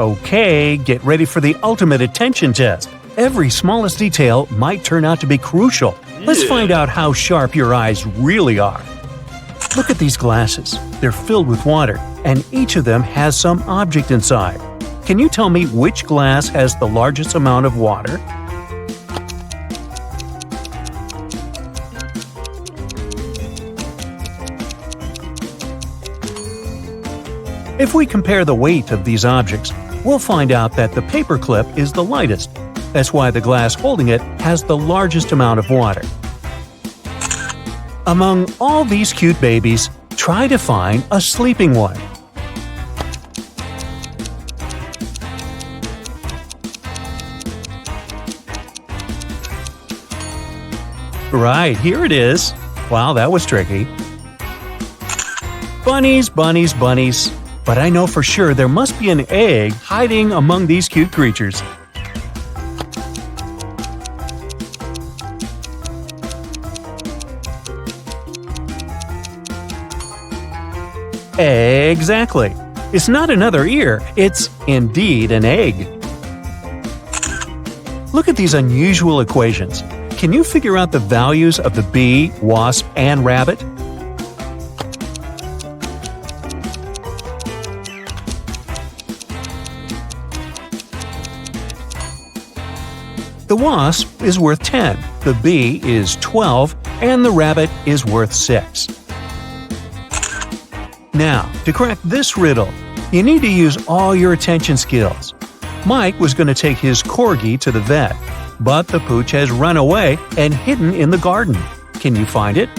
Okay, get ready for the ultimate attention test. Every smallest detail might turn out to be crucial. Let's find out how sharp your eyes really are. Look at these glasses. They're filled with water, and each of them has some object inside. Can you tell me which glass has the largest amount of water? If we compare the weight of these objects, we'll find out that the paperclip is the lightest. That's why the glass holding it has the largest amount of water. Among all these cute babies, try to find a sleeping one. Right, here it is. Wow, that was tricky. Bunnies, bunnies, bunnies. But I know for sure there must be an egg hiding among these cute creatures. Exactly. It's not another ear, it's indeed an egg. Look at these unusual equations. Can you figure out the values of the bee, wasp, and rabbit? The wasp is worth 10, the bee is 12, and the rabbit is worth 6. Now, to crack this riddle, you need to use all your attention skills. Mike was going to take his corgi to the vet, but the pooch has run away and hidden in the garden. Can you find it?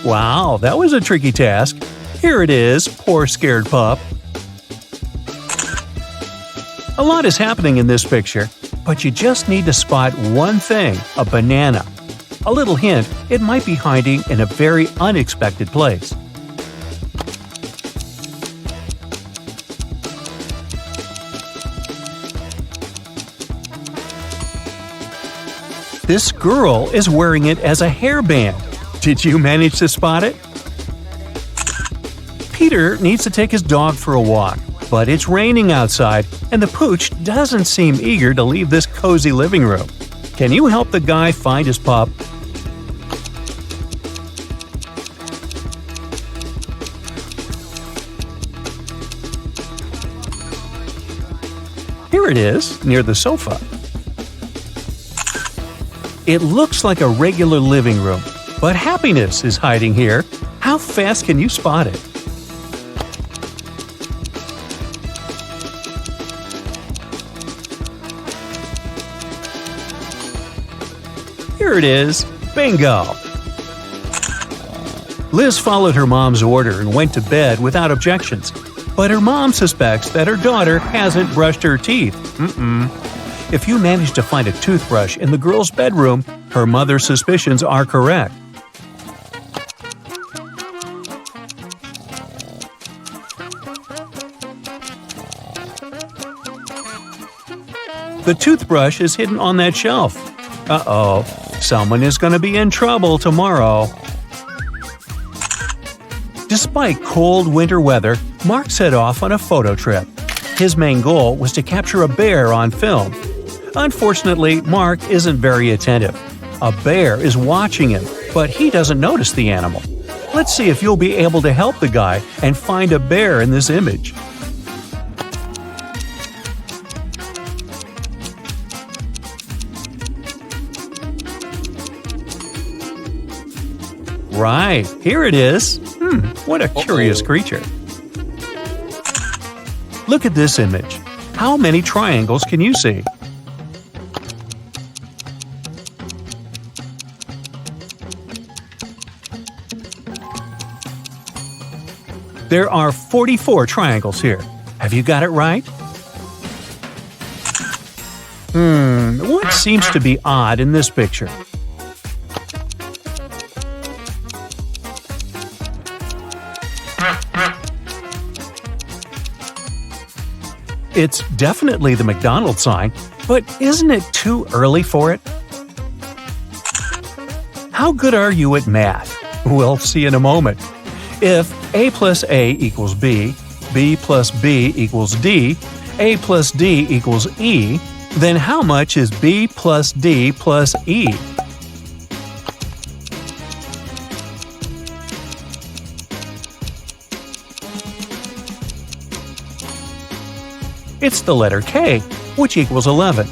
Wow, that was a tricky task. Here it is, poor scared pup. A lot is happening in this picture, but you just need to spot one thing, a banana. A little hint, it might be hiding in a very unexpected place. This girl is wearing it as a hairband. Did you manage to spot it? Peter needs to take his dog for a walk, but it's raining outside and the pooch doesn't seem eager to leave this cozy living room. Can you help the guy find his pup? Here it is, near the sofa. It looks like a regular living room, but happiness is hiding here. How fast can you spot it? Here it is. Bingo! Liz followed her mom's order and went to bed without objections. But her mom suspects that her daughter hasn't brushed her teeth. If you manage to find a toothbrush in the girl's bedroom, her mother's suspicions are correct. The toothbrush is hidden on that shelf. Uh-oh, someone is going to be in trouble tomorrow. Despite cold winter weather, Mark set off on a photo trip. His main goal was to capture a bear on film. Unfortunately, Mark isn't very attentive. A bear is watching him, but he doesn't notice the animal. Let's see if you'll be able to help the guy and find a bear in this image. Right, here it is. What a curious creature. Look at this image. How many triangles can you see? There are 44 triangles here. Have you got it right? What seems to be odd in this picture? It's definitely the McDonald's sign, but isn't it too early for it? How good are you at math? We'll see in a moment. If A plus A equals B, B plus B equals D, A plus D equals E, then how much is B plus D plus E? It's the letter K, which equals 11.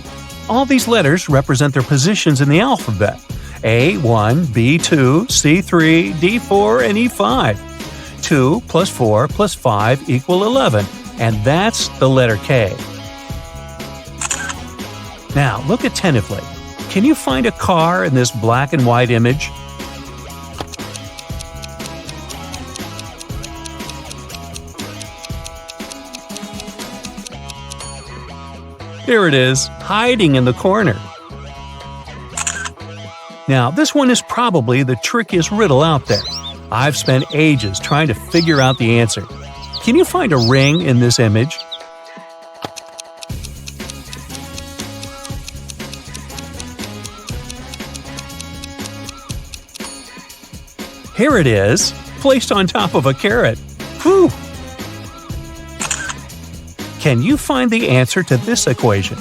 All these letters represent their positions in the alphabet: A1, B2, C3, D4, and E5. 2 plus 4 plus 5 equal 11, and that's the letter K. Now, look attentively. Can you find a car in this black and white image? There it is, hiding in the corner. Now, this one is probably the trickiest riddle out there. I've spent ages trying to figure out the answer. Can you find a ring in this image? Here it is, placed on top of a carrot. Whew! Can you find the answer to this equation?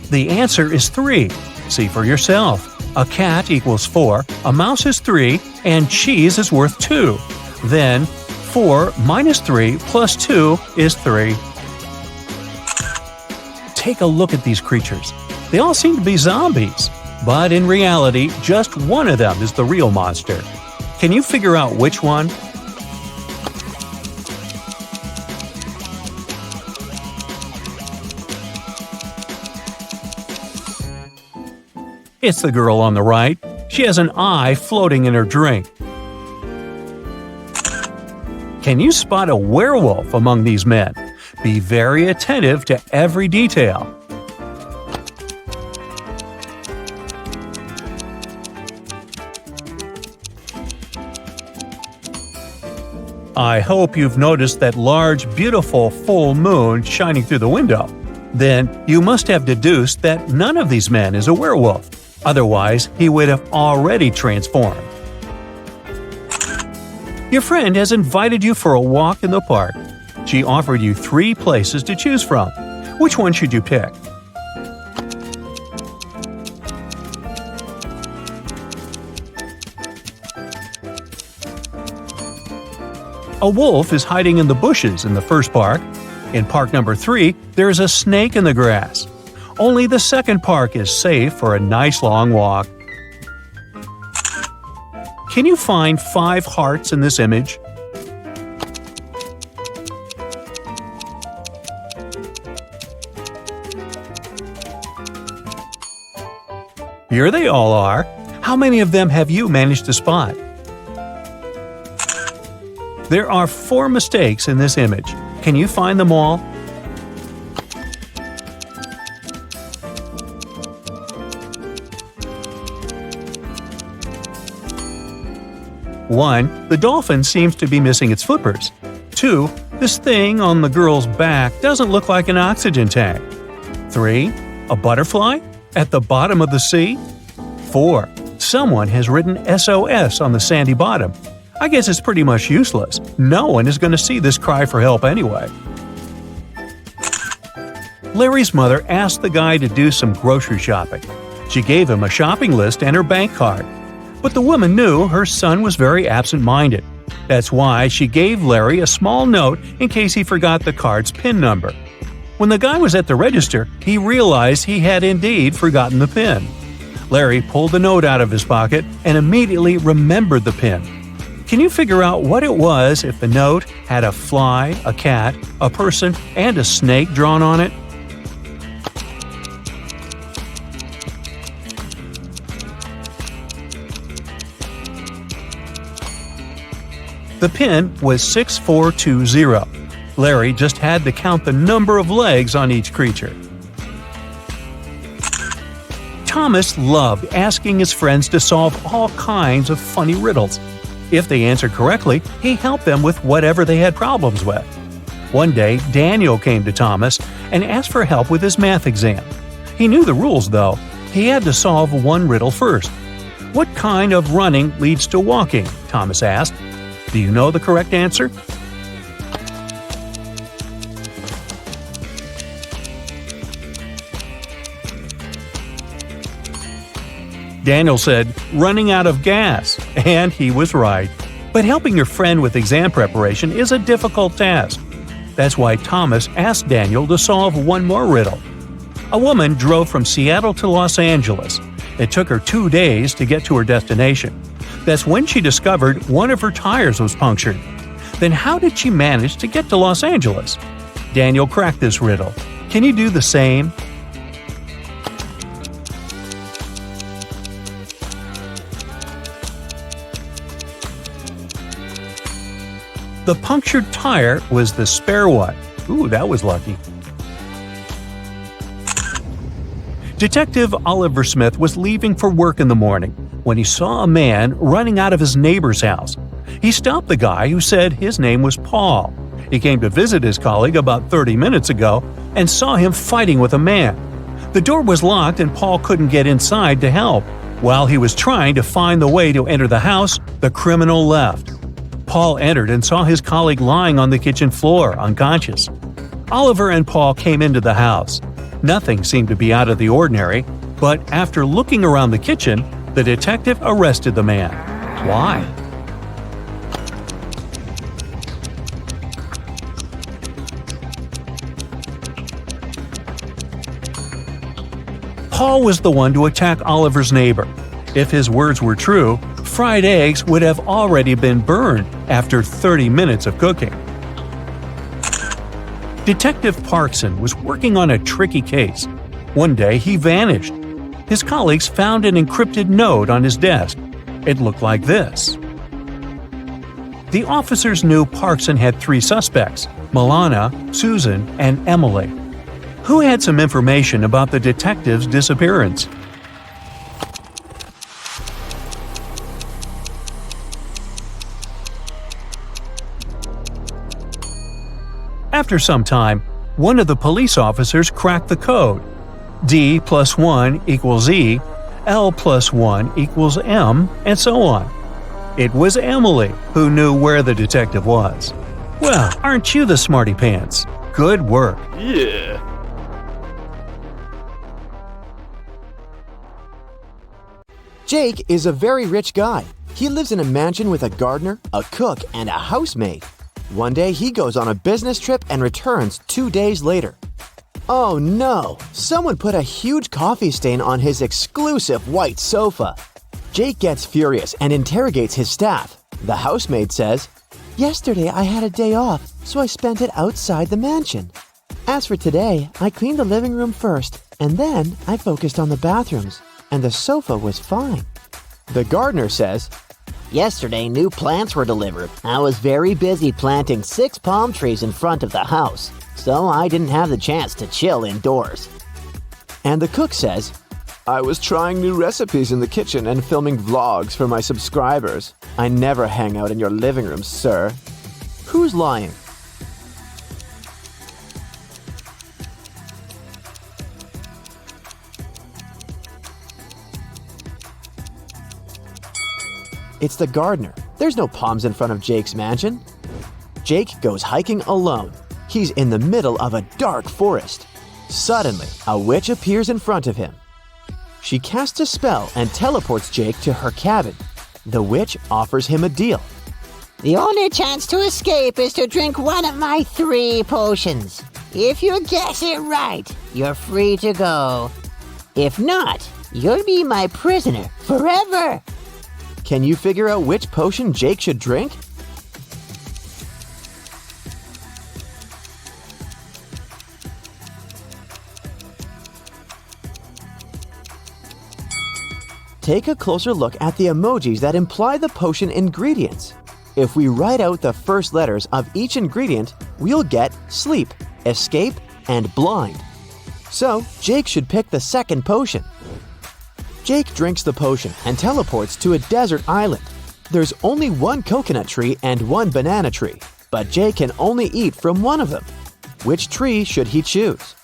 The answer is 3. See for yourself. A cat equals 4, a mouse is 3, and cheese is worth 2. Then, 4 minus 3 plus 2 is 3. Take a look at these creatures. They all seem to be zombies. But in reality, just one of them is the real monster. Can you figure out which one? It's the girl on the right. She has an eye floating in her drink. Can you spot a werewolf among these men? Be very attentive to every detail. I hope you've noticed that large, beautiful full moon shining through the window. Then you must have deduced that none of these men is a werewolf. Otherwise, he would have already transformed. Your friend has invited you for a walk in the park. She offered you 3 places to choose from. Which one should you pick? A wolf is hiding in the bushes in the first park. In park number 3, there is a snake in the grass. Only the second park is safe for a nice long walk. Can you find 5 hearts in this image? Here they all are. How many of them have you managed to spot? There are 4 mistakes in this image. Can you find them all? One, the dolphin seems to be missing its flippers. 2, this thing on the girl's back doesn't look like an oxygen tank. 3, a butterfly at the bottom of the sea. 4, someone has written SOS on the sandy bottom. I guess it's pretty much useless. No one is going to see this cry for help anyway. Larry's mother asked the guy to do some grocery shopping. She gave him a shopping list and her bank card. But the woman knew her son was very absent-minded. That's why she gave Larry a small note in case he forgot the card's PIN number. When the guy was at the register, he realized he had indeed forgotten the PIN. Larry pulled the note out of his pocket and immediately remembered the PIN. Can you figure out what it was if the note had a fly, a cat, a person, and a snake drawn on it? The PIN was 6420. Larry just had to count the number of legs on each creature. Thomas loved asking his friends to solve all kinds of funny riddles. If they answered correctly, he helped them with whatever they had problems with. One day, Daniel came to Thomas and asked for help with his math exam. He knew the rules, though. He had to solve one riddle first. "What kind of running leads to walking?" Thomas asked. Do you know the correct answer? Daniel said, "Running out of gas," and he was right. But helping your friend with exam preparation is a difficult task. That's why Thomas asked Daniel to solve one more riddle. A woman drove from Seattle to Los Angeles. It took her 2 days to get to her destination. That's when she discovered one of her tires was punctured. Then how did she manage to get to Los Angeles? Daniel cracked this riddle. Can you do the same? The punctured tire was the spare one. Ooh, that was lucky. Detective Oliver Smith was leaving for work in the morning when he saw a man running out of his neighbor's house. He stopped the guy who said his name was Paul. He came to visit his colleague about 30 minutes ago and saw him fighting with a man. The door was locked and Paul couldn't get inside to help. While he was trying to find the way to enter the house, the criminal left. Paul entered and saw his colleague lying on the kitchen floor, unconscious. Oliver and Paul came into the house. Nothing seemed to be out of the ordinary, but after looking around the kitchen, the detective arrested the man. Why? Paul was the one to attack Oliver's neighbor. If his words were true, fried eggs would have already been burned after 30 minutes of cooking. Detective Parkson was working on a tricky case. One day, he vanished. His colleagues found an encrypted note on his desk. It looked like this. The officers knew Parkson had 3 suspects: Milana, Susan, and Emily. Who had some information about the detective's disappearance? After some time, one of the police officers cracked the code. D plus 1 equals E, L plus 1 equals M, and so on. It was Emily who knew where the detective was. Well, aren't you the smarty pants? Good work. Yeah. Jake is a very rich guy. He lives in a mansion with a gardener, a cook, and a housemaid. One day he goes on a business trip and returns 2 days later. Oh no! Someone put a huge coffee stain on his exclusive white sofa. Jake gets furious and interrogates his staff. The housemaid says, "Yesterday I had a day off, so I spent it outside the mansion. As for today, I cleaned the living room first, and then I focused on the bathrooms, and the sofa was fine." The gardener says, "Yesterday, new plants were delivered. I was very busy planting 6 palm trees in front of the house, so I didn't have the chance to chill indoors." And the cook says, "I was trying new recipes in the kitchen and filming vlogs for my subscribers. I never hang out in your living room, sir." Who's lying? It's the gardener. There's no palms in front of Jake's mansion. Jake goes hiking alone. He's in the middle of a dark forest. Suddenly, a witch appears in front of him. She casts a spell and teleports Jake to her cabin. The witch offers him a deal. "The only chance to escape is to drink one of my 3 potions. If you guess it right, you're free to go. If not, you'll be my prisoner forever." Can you figure out which potion Jake should drink? Take a closer look at the emojis that imply the potion ingredients. If we write out the first letters of each ingredient, we'll get sleep, escape, and blind. So, Jake should pick the second potion. Jake drinks the potion and teleports to a desert island. There's only 1 coconut tree and 1 banana tree. but Jake can only eat from one of them. Which tree should he choose?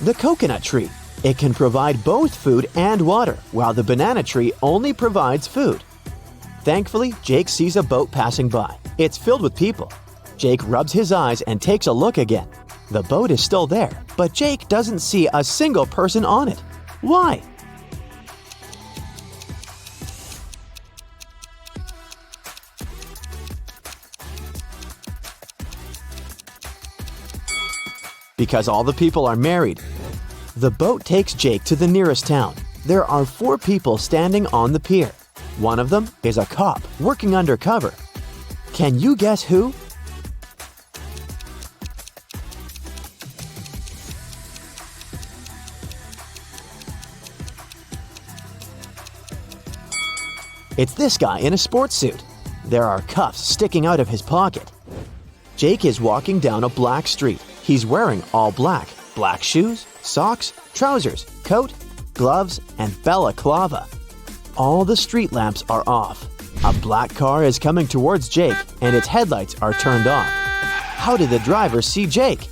The coconut tree. It can provide both food and water, while the banana tree only provides food. Thankfully, Jake sees a boat passing by. It's filled with people. Jake rubs his eyes and takes a look again. The boat is still there, but Jake doesn't see a single person on it. Why? Because all the people are married. The boat takes Jake to the nearest town. There are 4 people standing on the pier. One of them is a cop working undercover. Can you guess who? It's this guy in a sports suit. There are cuffs sticking out of his pocket. Jake is walking down a black street. He's wearing all black. Black shoes, socks, trousers, coat, gloves, and balaclava. All the street lamps are off. A black car is coming towards Jake, and its headlights are turned off. How did the driver see Jake?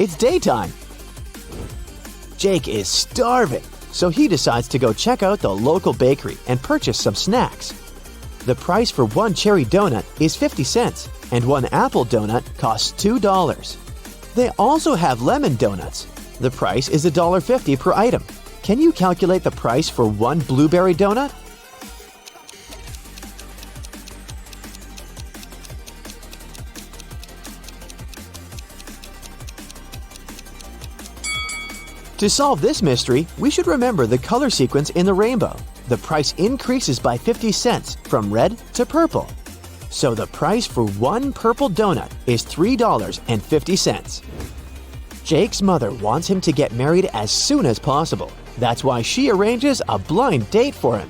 It's daytime. Jake is starving, so he decides to go check out the local bakery and purchase some snacks. The price for one cherry donut is 50 cents, and one apple donut costs $2. They also have lemon donuts. The price is $1.50 per item. Can you calculate the price for one blueberry donut? To solve this mystery, we should remember the color sequence in the rainbow. The price increases by 50 cents from red to purple. So the price for one purple donut is $3.50. Jake's mother wants him to get married as soon as possible. That's why she arranges a blind date for him.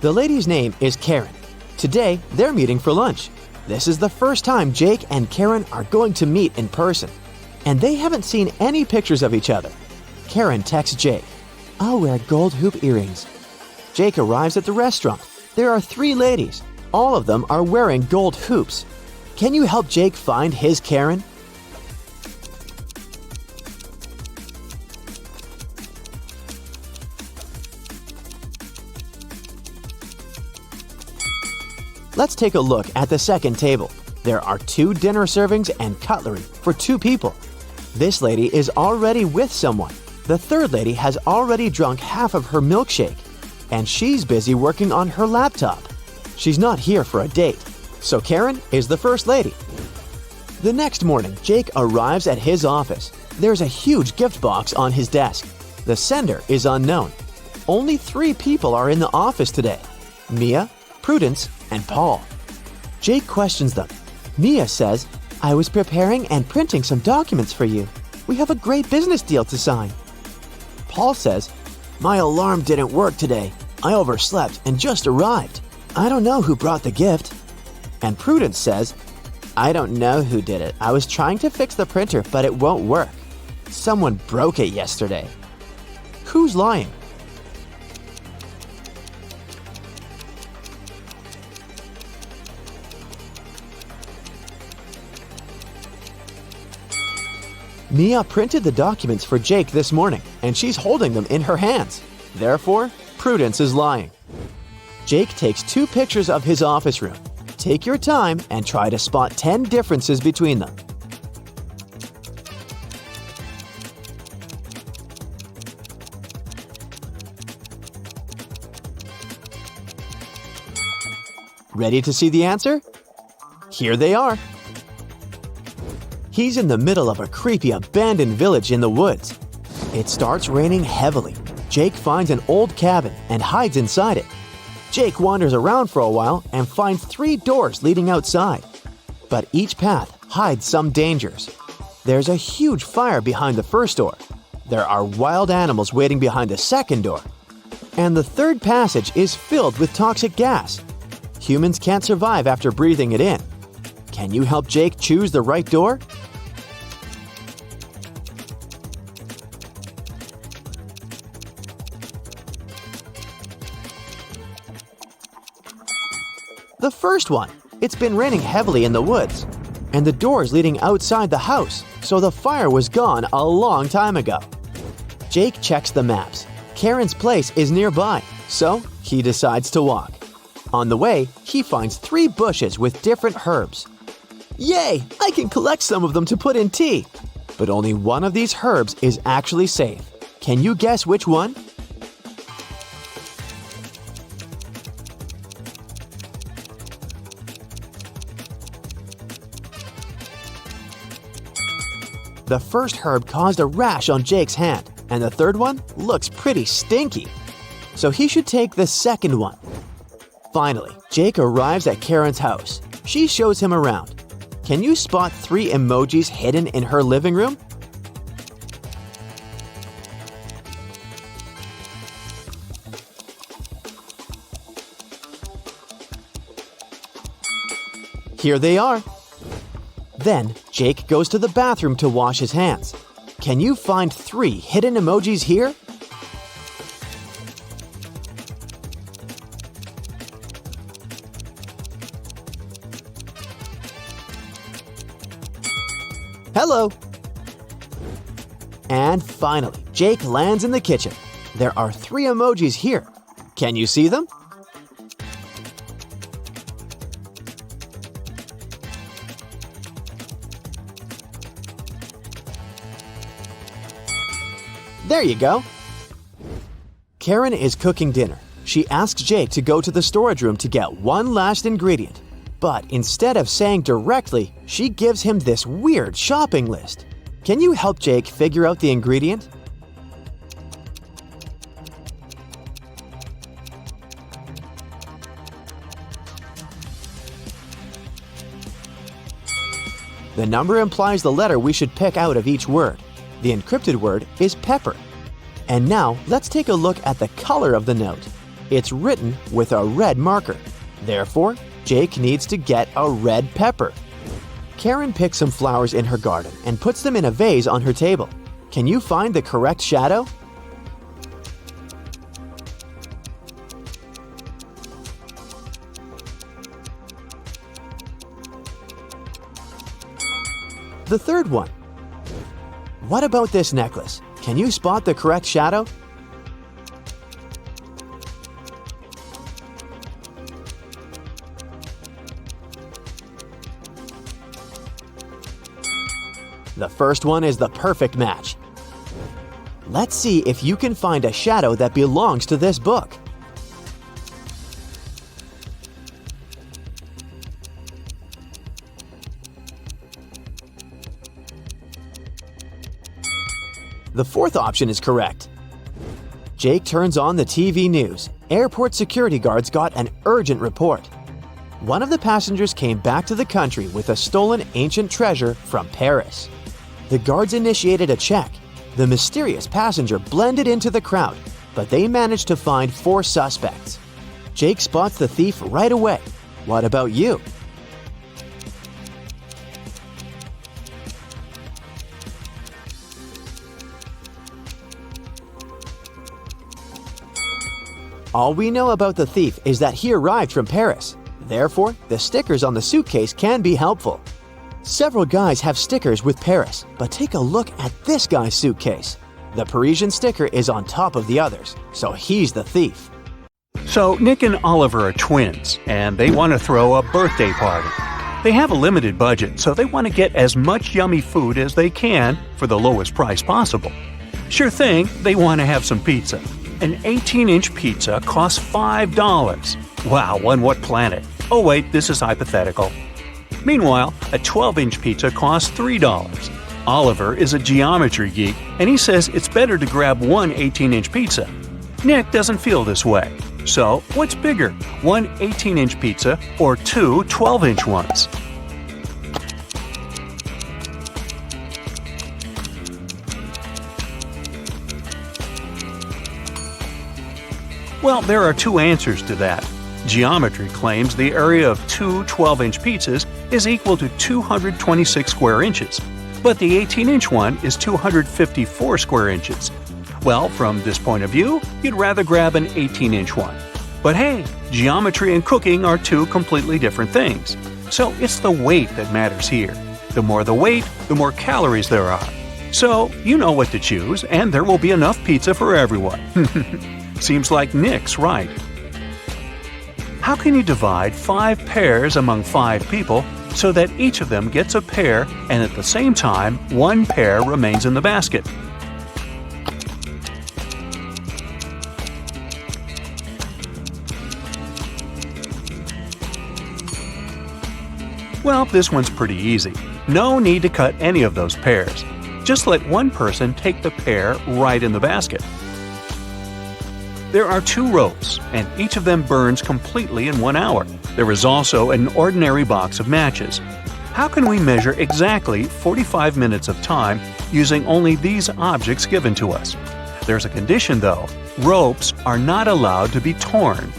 The lady's name is Karen. Today, they're meeting for lunch. This is the first time Jake and Karen are going to meet in person, and they haven't seen any pictures of each other. Karen texts Jake, "I'll wear gold hoop earrings." Jake arrives at the restaurant. There are 3 ladies. All of them are wearing gold hoops. Can you help Jake find his Karen? Let's take a look at the second table. There are 2 dinner servings and cutlery for 2 people. This lady is already with someone. The third lady has already drunk half of her milkshake, and she's busy working on her laptop. She's not here for a date, so Karen is the first lady. The next morning, Jake arrives at his office. There's a huge gift box on his desk. The sender is unknown. Only 3 people are in the office today: Mia, Prudence, and Paul. Jake questions them. Mia says, "I was preparing and printing some documents for you. We have a great business deal to sign." Paul says, "My alarm didn't work today. I overslept and just arrived. I don't know who brought the gift." And Prudence says, "I don't know who did it. I was trying to fix the printer, but it won't work. Someone broke it yesterday." Who's lying? Mia printed the documents for Jake this morning, and she's holding them in her hands. Therefore, Prudence is lying. Jake takes 2 pictures of his office room. Take your time and try to spot 10 differences between them. Ready to see the answer? Here they are. He's in the middle of a creepy abandoned village in the woods. It starts raining heavily. Jake finds an old cabin and hides inside it. Jake wanders around for a while and finds 3 doors leading outside. But each path hides some dangers. There's a huge fire behind the first door. There are wild animals waiting behind the second door. And the third passage is filled with toxic gas. Humans can't survive after breathing it in. Can you help Jake choose the right door? The first one. It's been raining heavily in the woods, and the door's leading outside the house, so the fire was gone a long time ago. Jake checks the maps. Karen's place is nearby, so he decides to walk. On the way, he finds 3 bushes with different herbs. Yay! I can collect some of them to put in tea! But only one of these herbs is actually safe. Can you guess which one? The first herb caused a rash on Jake's hand, and the third one looks pretty stinky. So he should take the second one. Finally, Jake arrives at Karen's house. She shows him around. Can you spot 3 emojis hidden in her living room? Here they are. Then, Jake goes to the bathroom to wash his hands. Can you find 3 hidden emojis here? Hello! And finally, Jake lands in the kitchen. There are 3 emojis here. Can you see them? There you go. Karen is cooking dinner. She asks Jake to go to the storage room to get one last ingredient. But instead of saying directly, she gives him this weird shopping list. Can you help Jake figure out the ingredient? The number implies the letter we should pick out of each word. The encrypted word is pepper. And now let's take a look at the color of the note. It's written with a red marker. Therefore, Jake needs to get a red pepper. Karen picks some flowers in her garden and puts them in a vase on her table. Can you find the correct shadow? The third one. What about this necklace? Can you spot the correct shadow? The first one is the perfect match. Let's see if you can find a shadow that belongs to this book. The fourth option is correct. Jake turns on the TV news. Airport security guards got an urgent report. One of the passengers came back to the country with a stolen ancient treasure from Paris. The guards initiated a check. The mysterious passenger blended into the crowd, but they managed to find 4 suspects. Jake spots the thief right away. What about you? All we know about the thief is that he arrived from Paris. Therefore, the stickers on the suitcase can be helpful. Several guys have stickers with Paris, but take a look at this guy's suitcase. The Parisian sticker is on top of the others, so he's the thief. So Nick and Oliver are twins, and they want to throw a birthday party. They have a limited budget, so they want to get as much yummy food as they can for the lowest price possible. Sure thing, they want to have some pizza. An 18-inch pizza costs $5. Wow, on what planet? Oh wait, this is hypothetical. Meanwhile, a 12-inch pizza costs $3. Oliver is a geometry geek, and he says it's better to grab one 18-inch pizza. Nick doesn't feel this way. So, what's bigger, one 18-inch pizza or 2 12-inch ones? Well, there are two answers to that. Geometry claims the area of two 12-inch pizzas is equal to 226 square inches, but the 18-inch one is 254 square inches. Well, from this point of view, you'd rather grab an 18-inch one. But hey, geometry and cooking are two completely different things. So it's the weight that matters here. The more the weight, the more calories there are. So you know what to choose, and there will be enough pizza for everyone. Seems like Nick's right. How can you divide 5 pears among 5 people so that each of them gets a pear and at the same time 1 pear remains in the basket? Well, this one's pretty easy. No need to cut any of those pears. Just let one person take the pear right in the basket. There are 2 ropes, and each of them burns completely in 1 hour. There is also an ordinary box of matches. How can we measure exactly 45 minutes of time using only these objects given to us? There's a condition though. Ropes are not allowed to be torn.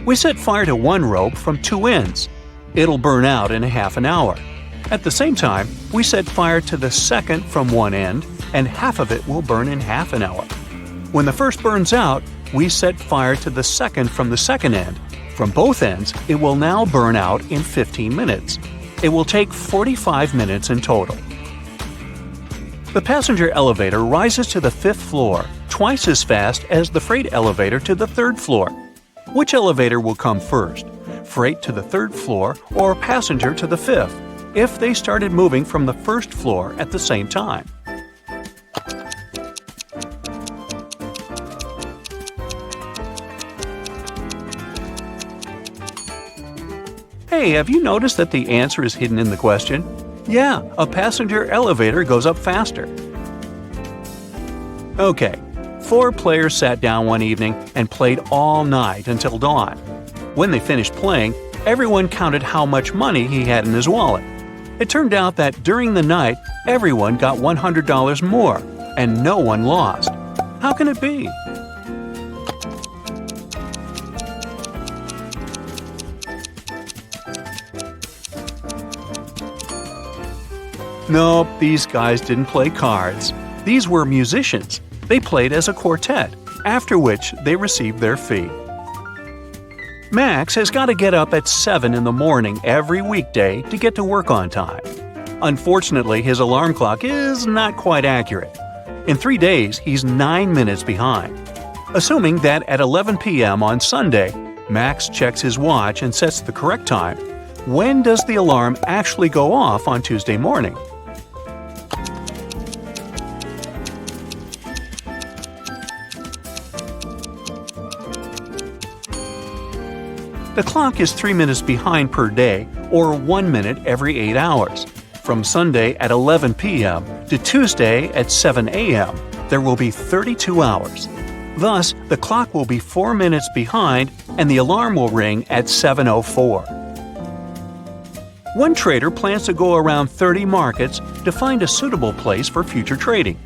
We set fire to one rope from 2 ends. It'll burn out in half an hour. At the same time, we set fire to the second from one end, and half of it will burn in half an hour. When the first burns out, we set fire to the second from the second end. From both ends, it will now burn out in 15 minutes. It will take 45 minutes in total. The passenger elevator rises to the 5th floor, twice as fast as the freight elevator to the 3rd floor. Which elevator will come first? Freight to the 3rd floor or passenger to the 5th, if they started moving from the 1st floor at the same time? Hey, have you noticed that the answer is hidden in the question? Yeah, a passenger elevator goes up faster. Okay. 4 players sat down one evening and played all night until dawn. When they finished playing, everyone counted how much money he had in his wallet. It turned out that during the night, everyone got $100 more, and no one lost. How can it be? Nope, these guys didn't play cards. These were musicians. They played as a quartet, after which they received their fee. Max has got to get up at 7 in the morning every weekday to get to work on time. Unfortunately, his alarm clock is not quite accurate. In 3 days, he's 9 minutes behind. Assuming that at 11 p.m. on Sunday, Max checks his watch and sets the correct time, when does the alarm actually go off on Tuesday morning? The clock is 3 minutes behind per day, or 1 minute every 8 hours. From Sunday at 11 p.m. to Tuesday at 7 a.m., there will be 32 hours. Thus, the clock will be 4 minutes behind and the alarm will ring at 7:04. One trader plans to go around 30 markets to find a suitable place for future trading.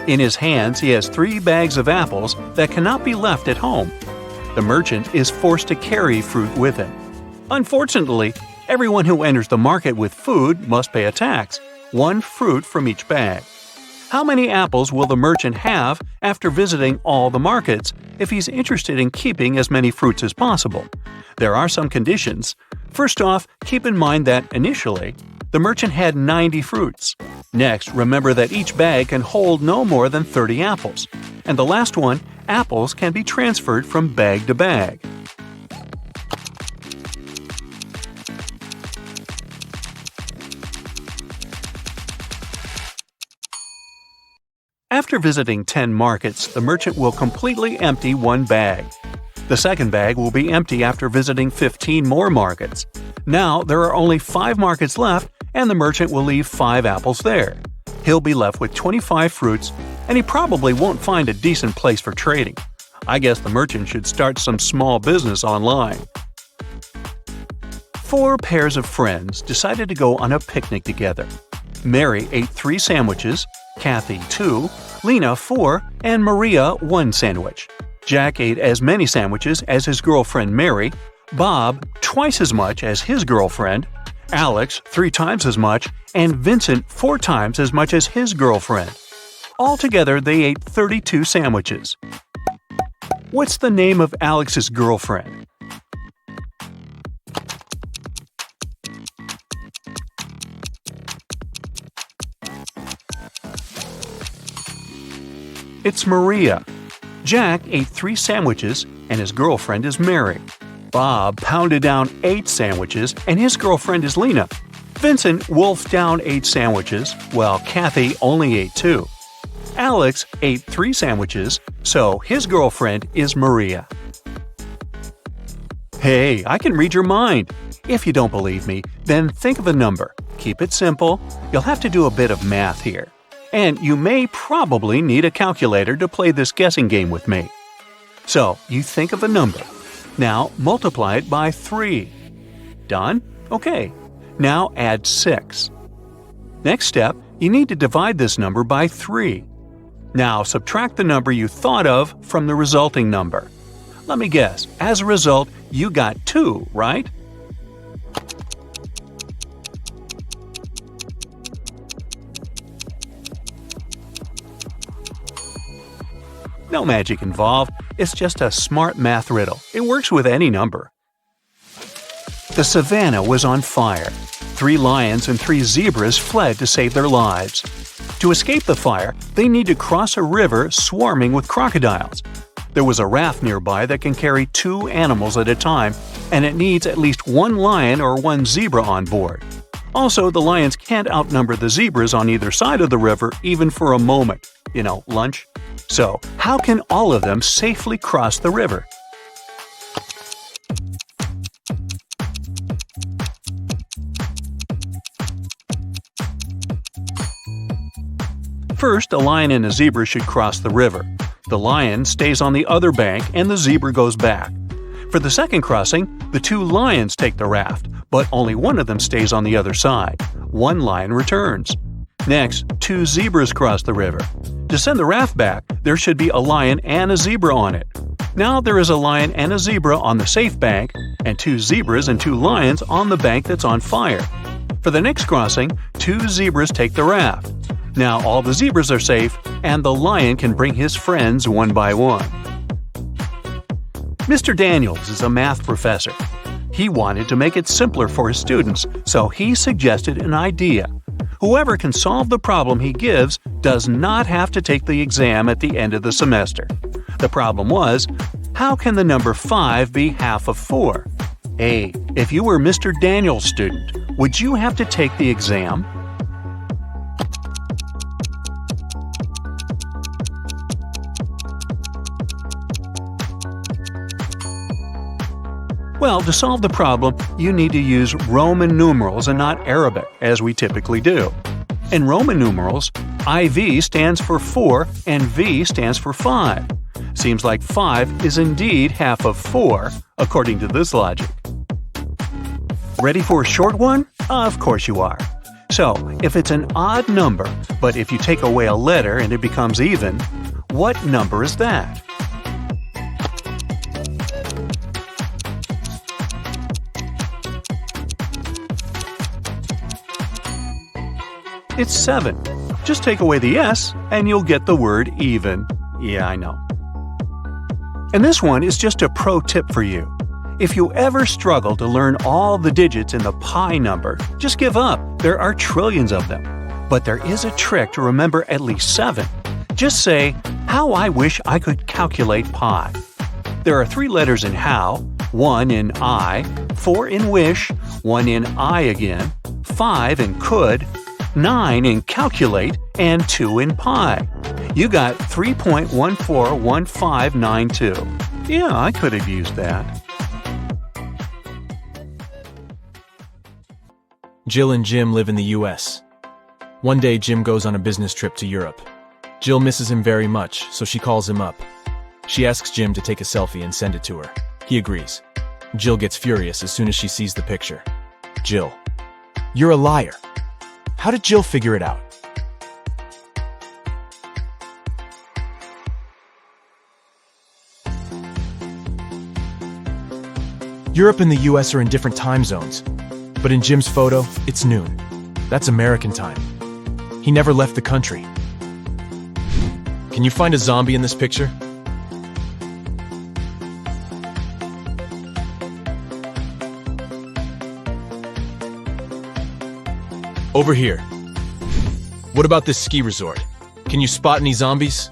In his hands, he has 3 bags of apples that cannot be left at home. The merchant is forced to carry fruit with him. Unfortunately, everyone who enters the market with food must pay a tax, 1 fruit from each bag. How many apples will the merchant have after visiting all the markets if he's interested in keeping as many fruits as possible? There are some conditions. First off, keep in mind that initially, the merchant had 90 fruits. Next, remember that each bag can hold no more than 30 apples. And the last one, apples can be transferred from bag to bag. After visiting 10 markets, the merchant will completely empty 1 bag. The second bag will be empty after visiting 15 more markets. Now there are only 5 markets left, and the merchant will leave 5 apples there. He'll be left with 25 fruits, and he probably won't find a decent place for trading. I guess the merchant should start some small business online. Four pairs of friends decided to go on a picnic together. Mary ate 3 sandwiches, Kathy 2, Lena 4, and Maria 1 sandwich. Jack ate as many sandwiches as his girlfriend Mary, Bob twice as much as his girlfriend, Alex 3 times as much, and Vincent 4 times as much as his girlfriend. Altogether, they ate 32 sandwiches. What's the name of Alex's girlfriend? It's Maria. Jack ate 3 sandwiches, and his girlfriend is Mary. Bob pounded down 8 sandwiches, and his girlfriend is Lena. Vincent wolfed down 8 sandwiches, while Kathy only ate 2. Alex ate 3 sandwiches, so his girlfriend is Maria. Hey, I can read your mind. If you don't believe me, then think of a number. Keep it simple. You'll have to do a bit of math here. And you may probably need a calculator to play this guessing game with me. So, you think of a number. Now, multiply it by 3. Done? Okay. Now add 6. Next step, you need to divide this number by 3. Now subtract the number you thought of from the resulting number. Let me guess, as a result, you got 2, right? No magic involved, it's just a smart math riddle. It works with any number. The savannah was on fire. 3 lions and 3 zebras fled to save their lives. To escape the fire, they need to cross a river swarming with crocodiles. There was a raft nearby that can carry 2 animals at a time, and it needs at least 1 lion or 1 zebra on board. Also, the lions can't outnumber the zebras on either side of the river even for a moment. Lunch. So, how can all of them safely cross the river? First, a lion and a zebra should cross the river. The lion stays on the other bank and the zebra goes back. For the second crossing, the 2 lions take the raft, but only one of them stays on the other side. 1 lion returns. Next, 2 zebras cross the river. To send the raft back, there should be a lion and a zebra on it. Now there is a lion and a zebra on the safe bank, and 2 zebras and 2 lions on the bank that's on fire. For the next crossing, 2 zebras take the raft. Now all the zebras are safe, and the lion can bring his friends one by one. Mr. Daniels is a math professor. He wanted to make it simpler for his students, so he suggested an idea. Whoever can solve the problem he gives does not have to take the exam at the end of the semester. The problem was, how can the number 5 be half of 4? A. If you were Mr. Daniels' student, would you have to take the exam? Well, to solve the problem, you need to use Roman numerals and not Arabic, as we typically do. In Roman numerals, IV stands for 4 and V stands for 5. Seems like 5 is indeed half of 4, according to this logic. Ready for a short one? Of course you are. So, if it's an odd number, but if you take away a letter and it becomes even, what number is that? It's 7. Just take away the S and you'll get the word even. Yeah, I know. And this one is just a pro tip for you. If you ever struggle to learn all the digits in the pi number, just give up. There are trillions of them. But there is a trick to remember at least 7. Just say, how I wish I could calculate pi. There are 3 letters in how, 1 in I, 4 in wish, 1 in I again, 5 in could, 9 in calculate, and 2 in pi. You got 3.141592. Yeah, I could have used that. Jill and Jim live in the US. One day, Jim goes on a business trip to Europe. Jill misses him very much, so she calls him up. She asks Jim to take a selfie and send it to her. He agrees. Jill gets furious as soon as she sees the picture. Jill. You're a liar. How did Jill figure it out? Europe and the US are in different time zones, but in Jim's photo, it's noon. That's American time. He never left the country. Can you find a zombie in this picture? Over here. What about this ski resort? Can you spot any zombies?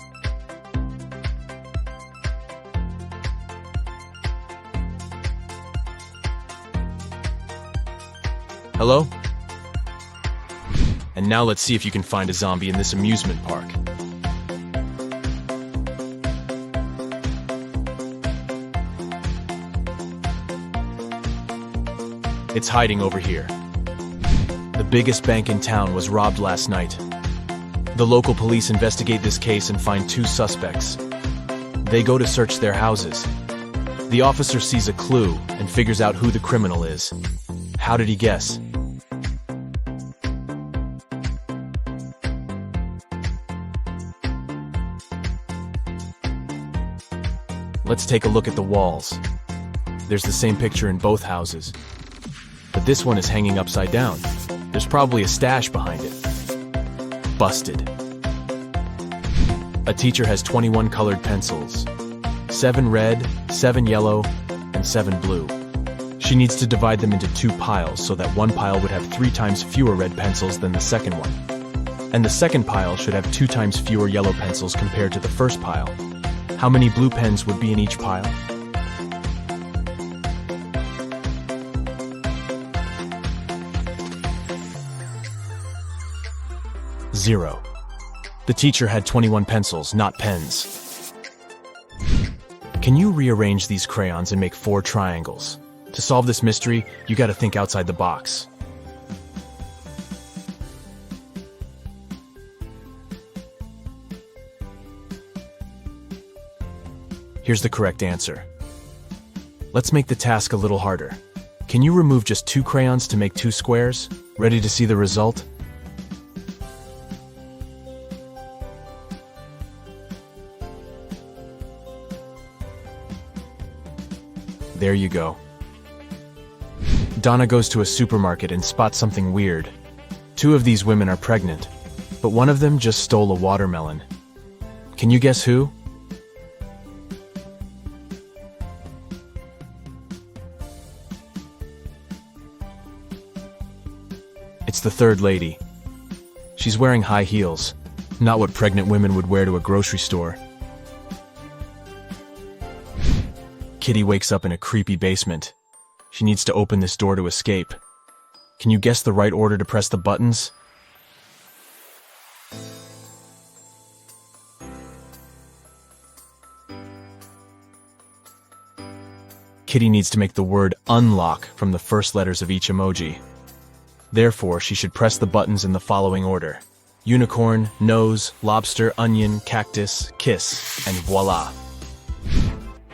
Hello? And now let's see if you can find a zombie in this amusement park. It's hiding over here. The biggest bank in town was robbed last night. The local police investigate this case and find 2 suspects. They go to search their houses. The officer sees a clue and figures out who the criminal is. How did he guess? Let's take a look at the walls. There's the same picture in both houses. But this one is hanging upside down. There's probably a stash behind it. Busted. A teacher has 21 colored pencils. 7 red, 7 yellow, and 7 blue. She needs to divide them into 2 piles so that one pile would have 3 times fewer red pencils than the second one. And the second pile should have 2 times fewer yellow pencils compared to the first pile. How many blue pens would be in each pile? Zero. The teacher had 21 pencils, not pens. Can you rearrange these crayons and make 4 triangles? To solve this mystery, you gotta think outside the box. Here's the correct answer. Let's make the task a little harder. Can you remove just 2 crayons to make 2 squares? Ready to see the result? There you go. Donna goes to a supermarket and spots something weird. 2 of these women are pregnant, but one of them just stole a watermelon. Can you guess who? It's the third lady. She's wearing high heels, not what pregnant women would wear to a grocery store. Kitty wakes up in a creepy basement. She needs to open this door to escape. Can you guess the right order to press the buttons? Kitty needs to make the word unlock from the first letters of each emoji. Therefore, she should press the buttons in the following order: unicorn, nose, lobster, onion, cactus, kiss, and voila.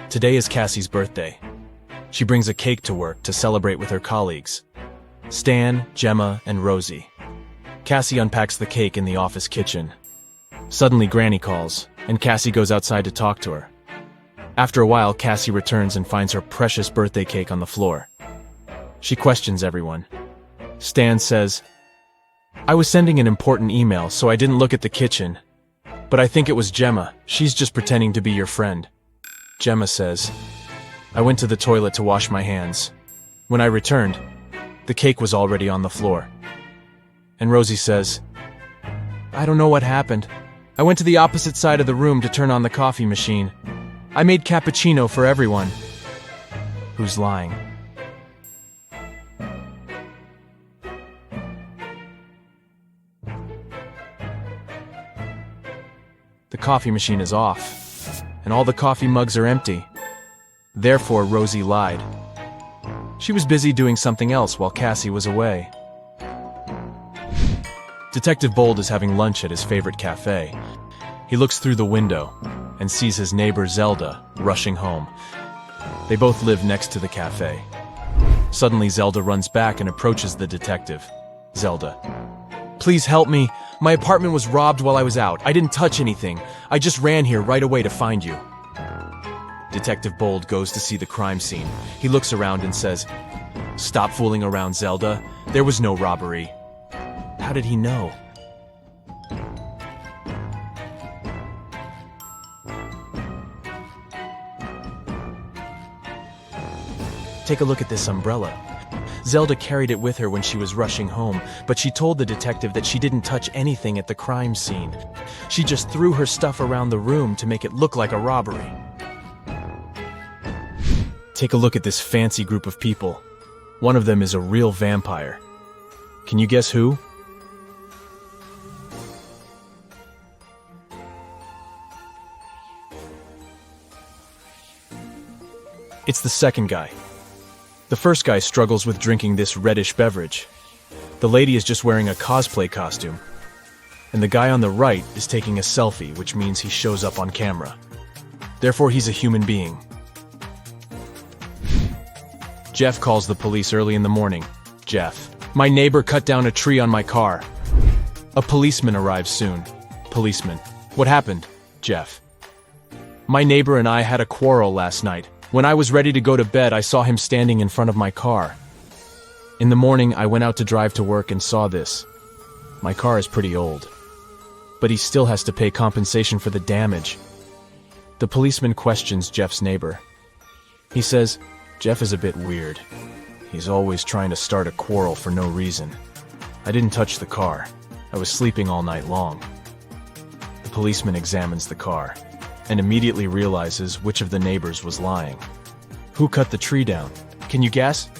Today is Cassie's birthday. She brings a cake to work to celebrate with her colleagues, Stan, Gemma, and Rosie. Cassie unpacks the cake in the office kitchen. Suddenly, Granny calls, and Cassie goes outside to talk to her. After a while, Cassie returns and finds her precious birthday cake on the floor. She questions everyone. Stan says, "I was sending an important email, so I didn't look at the kitchen. But I think it was Gemma. She's just pretending to be your friend." Gemma says, "I went to the toilet to wash my hands. When I returned, the cake was already on the floor." And Rosie says, "I don't know what happened. I went to the opposite side of the room to turn on the coffee machine. I made cappuccino for everyone." Who's lying? The coffee machine is off, and all the coffee mugs are empty. Therefore, Rosie lied. She was busy doing something else while Cassie was away. Detective Bold is having lunch at his favorite cafe. He looks through the window and sees his neighbor Zelda rushing home. They both live next to the cafe. Suddenly, Zelda runs back and approaches the detective. Zelda. Please help me. My apartment was robbed while I was out. I didn't touch anything. I just ran here right away to find you. Detective Bold goes to see the crime scene. He looks around and says, Stop fooling around, Zelda. There was no robbery. How did he know? Take a look at this umbrella. Zelda carried it with her when she was rushing home, but she told the detective that she didn't touch anything at the crime scene. She just threw her stuff around the room to make it look like a robbery. Take a look at this fancy group of people. One of them is a real vampire. Can you guess who? It's the second guy. The first guy struggles with drinking this reddish beverage. The lady is just wearing a cosplay costume. And the guy on the right is taking a selfie, which means he shows up on camera. Therefore, he's a human being. Jeff calls the police early in the morning. Jeff. My neighbor cut down a tree on my car. A policeman arrives soon. Policeman. What happened? Jeff. My neighbor and I had a quarrel last night. When I was ready to go to bed, I saw him standing in front of my car. In the morning, I went out to drive to work and saw this. My car is pretty old, but he still has to pay compensation for the damage. The policeman questions Jeff's neighbor. He says, Jeff is a bit weird. He's always trying to start a quarrel for no reason. I didn't touch the car. I was sleeping all night long. The policeman examines the car and immediately realizes which of the neighbors was lying. Who cut the tree down? Can you guess?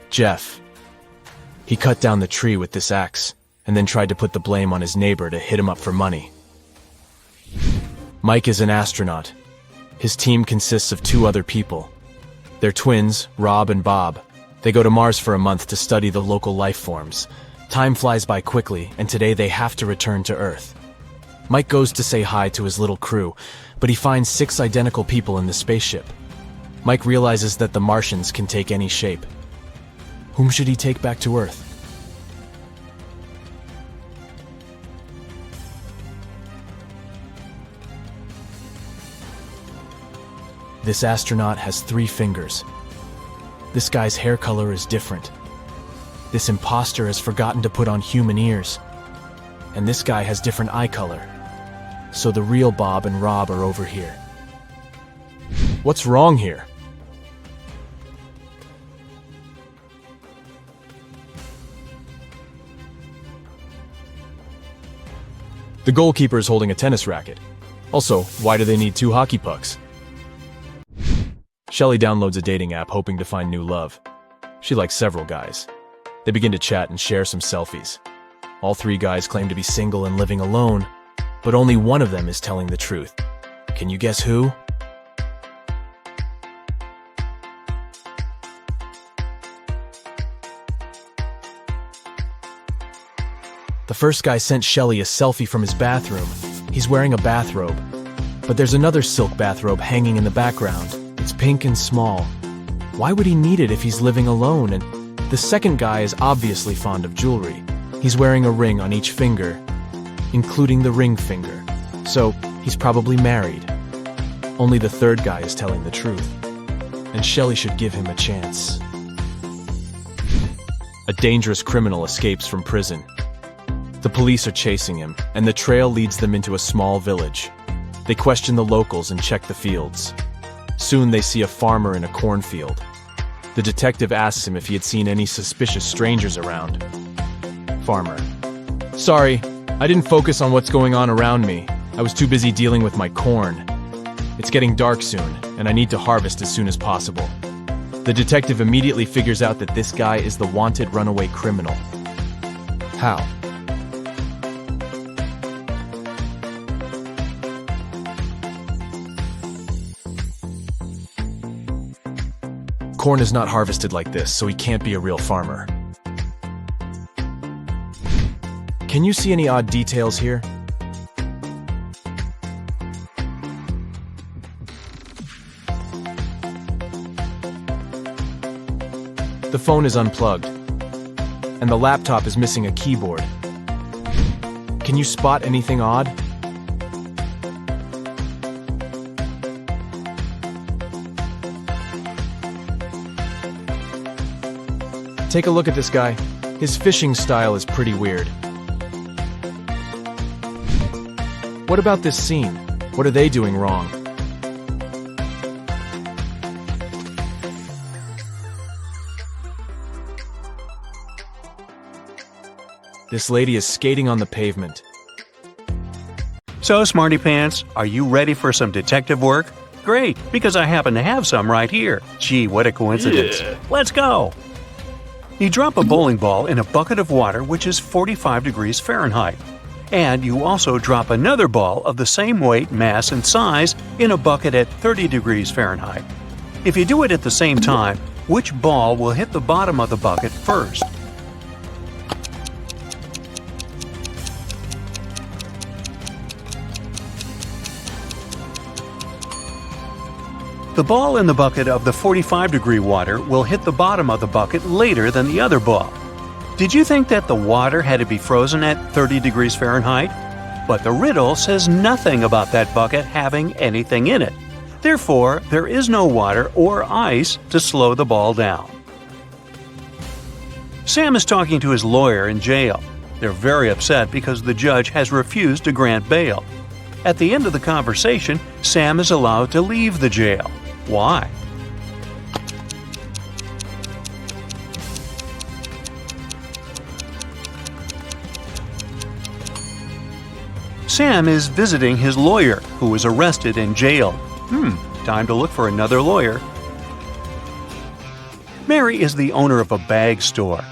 Jeff. He cut down the tree with this axe and then tried to put the blame on his neighbor to hit him up for money. Mike is an astronaut. His team consists of 2 other people. They're twins, Rob and Bob. They go to Mars for a month to study the local life forms. Time flies by quickly, and today they have to return to Earth. Mike goes to say hi to his little crew, but he finds 6 identical people in the spaceship. Mike realizes that the Martians can take any shape. Whom should he take back to Earth? This astronaut has 3 fingers. This guy's hair color is different. This imposter has forgotten to put on human ears. And this guy has different eye color. So the real Bob and Rob are over here. What's wrong here? The goalkeeper is holding a tennis racket. Also, why do they need 2 hockey pucks? Shelley downloads a dating app hoping to find new love. She likes several guys. They begin to chat and share some selfies. All 3 guys claim to be single and living alone, but only one of them is telling the truth. Can you guess who? The first guy sent Shelley a selfie from his bathroom. He's wearing a bathrobe, but there's another silk bathrobe hanging in the background. It's pink and small. Why would he need it if he's living alone? And the second guy is obviously fond of jewelry. He's wearing a ring on each finger, including the ring finger. So he's probably married. Only the third guy is telling the truth. And Shelley should give him a chance. A dangerous criminal escapes from prison. The police are chasing him, and the trail leads them into a small village. They question the locals and check the fields. Soon they see a farmer in a cornfield. The detective asks him if he had seen any suspicious strangers around. Farmer. Sorry, I didn't focus on what's going on around me. I was too busy dealing with my corn. It's getting dark soon, and I need to harvest as soon as possible. The detective immediately figures out that this guy is the wanted runaway criminal. How? Corn is not harvested like this, so he can't be a real farmer. Can you see any odd details here? The phone is unplugged, and the laptop is missing a keyboard. Can you spot anything odd? Take a look at this guy. His fishing style is pretty weird. What about this scene? What are they doing wrong? This lady is skating on the pavement. So, Smarty Pants, are you ready for some detective work? Great, because I happen to have some right here. Gee, what a coincidence. Yeah. Let's go! You drop a bowling ball in a bucket of water which is 45 degrees Fahrenheit. And you also drop another ball of the same weight, mass, and size in a bucket at 30 degrees Fahrenheit. If you do it at the same time, which ball will hit the bottom of the bucket first? The ball in the bucket of the 45-degree water will hit the bottom of the bucket later than the other ball. Did you think that the water had to be frozen at 30 degrees Fahrenheit? But the riddle says nothing about that bucket having anything in it. Therefore, there is no water or ice to slow the ball down. Sam is talking to his lawyer in jail. They're very upset because the judge has refused to grant bail. At the end of the conversation, Sam is allowed to leave the jail. Why? Sam is visiting his lawyer, who was arrested and jailed. Time to look for another lawyer. Mary is the owner of a bag store.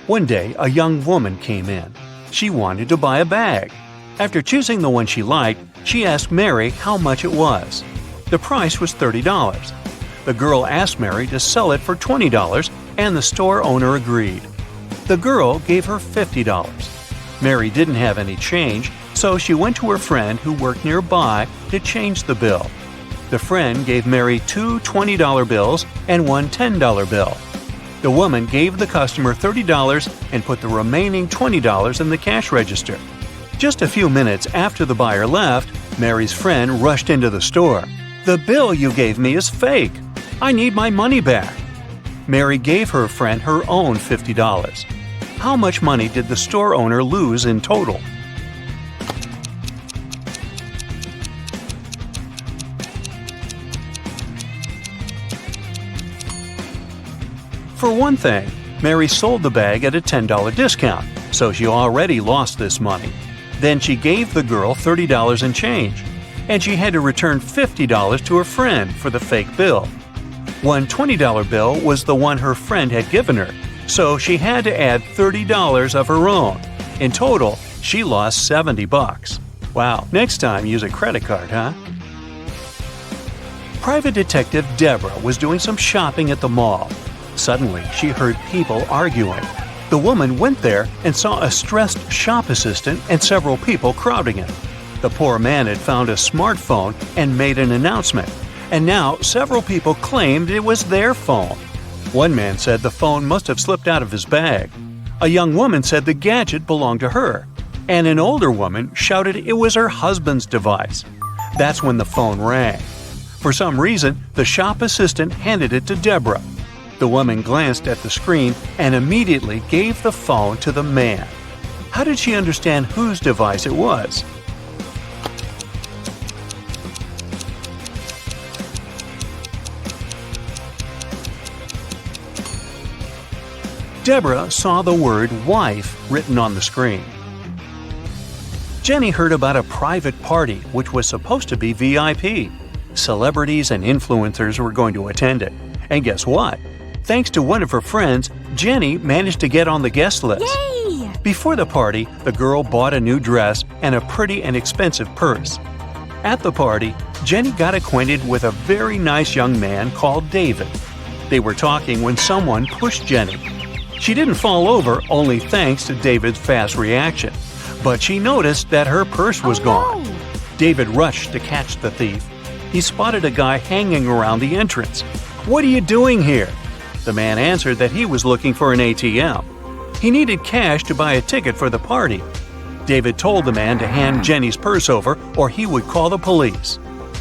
One day, a young woman came in. She wanted to buy a bag. After choosing the one she liked, she asked Mary how much it was. The price was $30. The girl asked Mary to sell it for $20, and the store owner agreed. The girl gave her $50. Mary didn't have any change, so she went to her friend who worked nearby to change the bill. The friend gave Mary two $20 bills and one $10 bill. The woman gave the customer $30 and put the remaining $20 in the cash register. Just a few minutes after the buyer left, Mary's friend rushed into the store. "The bill you gave me is fake. I need my money back." Mary gave her friend her own $50. How much money did the store owner lose in total? For one thing, Mary sold the bag at a $10 discount, so she already lost this money. Then she gave the girl $30 in change, and she had to return $50 to her friend for the fake bill. One $20 bill was the one her friend had given her, so she had to add $30 of her own. In total, she lost $70. Wow, next time use a credit card, huh? Private Detective Deborah was doing some shopping at the mall. Suddenly, she heard people arguing. The woman went there and saw a stressed shop assistant and several people crowding it. The poor man had found a smartphone and made an announcement, and now several people claimed it was their phone. One man said the phone must have slipped out of his bag. A young woman said the gadget belonged to her, and an older woman shouted it was her husband's device. That's when the phone rang. For some reason, the shop assistant handed it to Deborah. The woman glanced at the screen and immediately gave the phone to the man. How did she understand whose device it was? Deborah saw the word wife written on the screen. Jenny heard about a private party which was supposed to be VIP. Celebrities and influencers were going to attend it. And guess what? Thanks to one of her friends, Jenny managed to get on the guest list. Yay! Before the party, the girl bought a new dress and a pretty and expensive purse. At the party, Jenny got acquainted with a very nice young man called David. They were talking when someone pushed Jenny. She didn't fall over only thanks to David's fast reaction, but she noticed that her purse was gone. No. David rushed to catch the thief. He spotted a guy hanging around the entrance. "What are you doing here?" The man answered that he was looking for an ATM. He needed cash to buy a ticket for the party. David told the man to hand Jenny's purse over or he would call the police.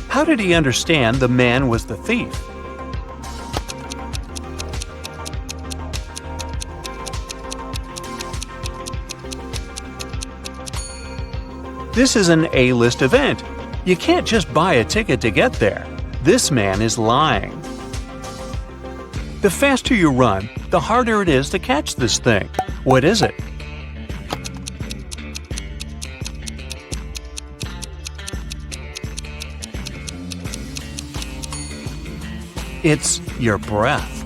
How did he understand the man was the thief? This is an A-list event. You can't just buy a ticket to get there. This man is lying. The faster you run, the harder it is to catch this thing. What is it? It's your breath.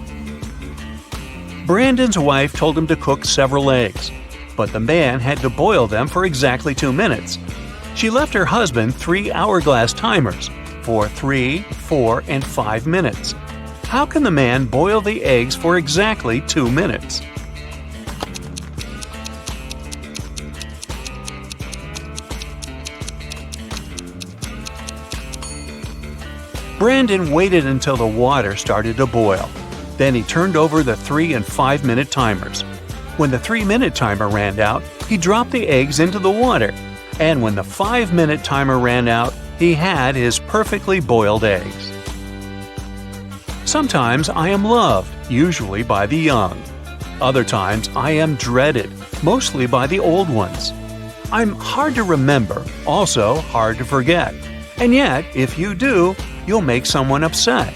Brandon's wife told him to cook several eggs, but the man had to boil them for exactly 2 minutes. She left her husband 3 hourglass timers for 3, 4, and 5 minutes. How can the man boil the eggs for exactly 2 minutes? Brandon waited until the water started to boil. Then he turned over the 3 and 5 minute timers. When the 3-minute timer ran out, he dropped the eggs into the water. And when the 5-minute timer ran out, he had his perfectly boiled eggs. Sometimes I am loved, usually by the young. Other times I am dreaded, mostly by the old ones. I'm hard to remember, also hard to forget. And yet, if you do, you'll make someone upset.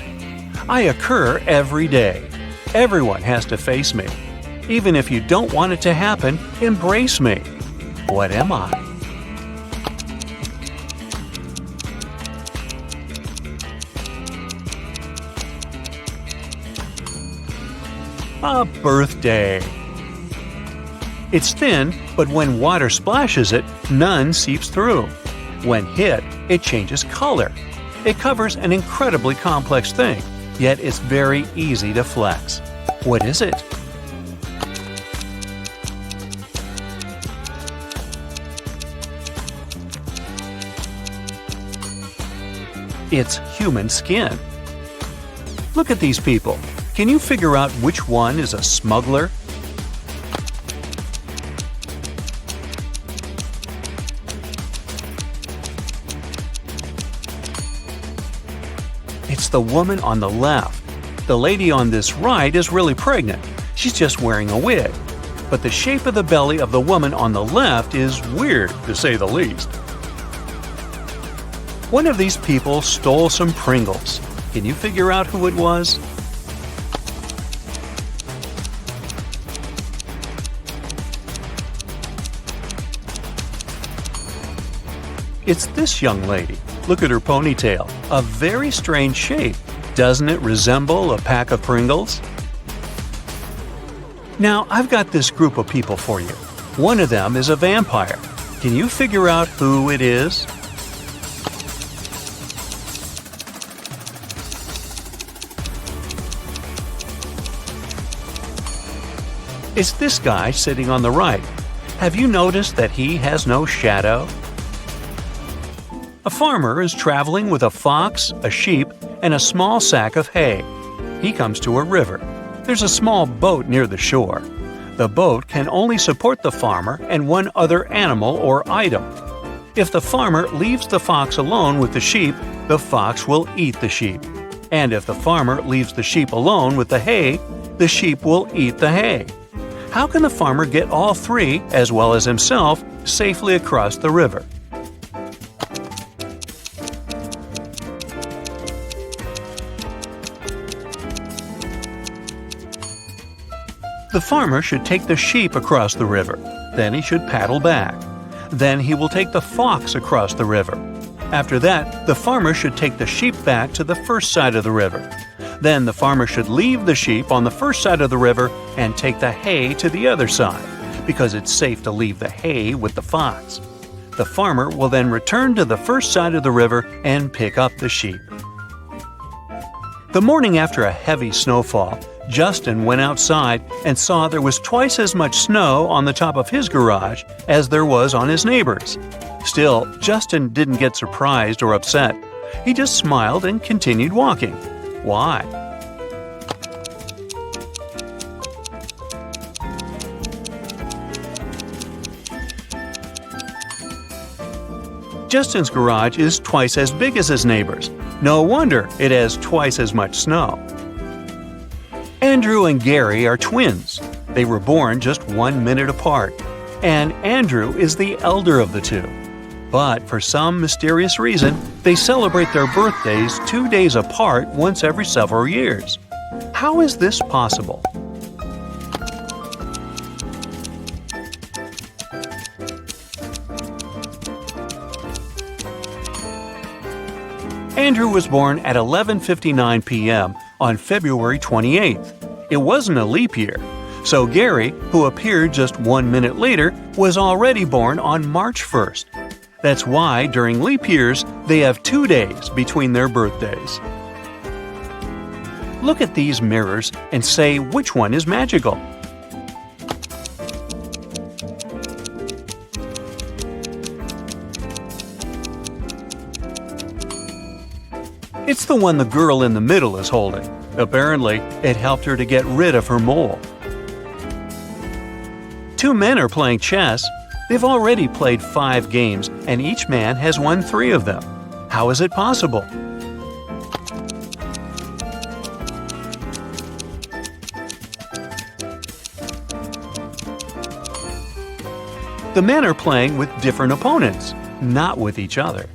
I occur every day. Everyone has to face me. Even if you don't want it to happen, embrace me. What am I? A birthday. It's thin, but when water splashes it, none seeps through. When hit, it changes color. It covers an incredibly complex thing, yet it's very easy to flex. What is it? It's human skin. Look at these people. Can you figure out which one is a smuggler? It's the woman on the left. The lady on this right is really pregnant. She's just wearing a wig. But the shape of the belly of the woman on the left is weird, to say the least. One of these people stole some Pringles. Can you figure out who it was? It's this young lady. Look at her ponytail. A very strange shape. Doesn't it resemble a pack of Pringles? Now, I've got this group of people for you. One of them is a vampire. Can you figure out who it is? It's this guy sitting on the right. Have you noticed that he has no shadow? A farmer is traveling with a fox, a sheep, and a small sack of hay. He comes to a river. There's a small boat near the shore. The boat can only support the farmer and one other animal or item. If the farmer leaves the fox alone with the sheep, the fox will eat the sheep. And if the farmer leaves the sheep alone with the hay, the sheep will eat the hay. How can the farmer get all three, as well as himself, safely across the river? The farmer should take the sheep across the river. Then he should paddle back. Then he will take the fox across the river. After that, the farmer should take the sheep back to the first side of the river. Then the farmer should leave the sheep on the first side of the river and take the hay to the other side, because it's safe to leave the hay with the fox. The farmer will then return to the first side of the river and pick up the sheep. The morning after a heavy snowfall, Justin went outside and saw there was twice as much snow on the top of his garage as there was on his neighbor's. Still, Justin didn't get surprised or upset. He just smiled and continued walking. Why? Justin's garage is twice as big as his neighbor's. No wonder it has twice as much snow. Andrew and Gary are twins. They were born just 1 minute apart, and Andrew is the elder of the two. But for some mysterious reason, they celebrate their birthdays 2 days apart once every several years. How is this possible? Andrew was born at 11:59 p.m. on February 28th. It wasn't a leap year, so Gary, who appeared just 1 minute later, was already born on March 1st. That's why, during leap years, they have 2 days between their birthdays. Look at these mirrors and say which one is magical. It's the one the girl in the middle is holding. Apparently, it helped her to get rid of her mole. Two men are playing chess. They've already played 5 games, and each man has won 3 of them. How is it possible? The men are playing with different opponents, not with each other.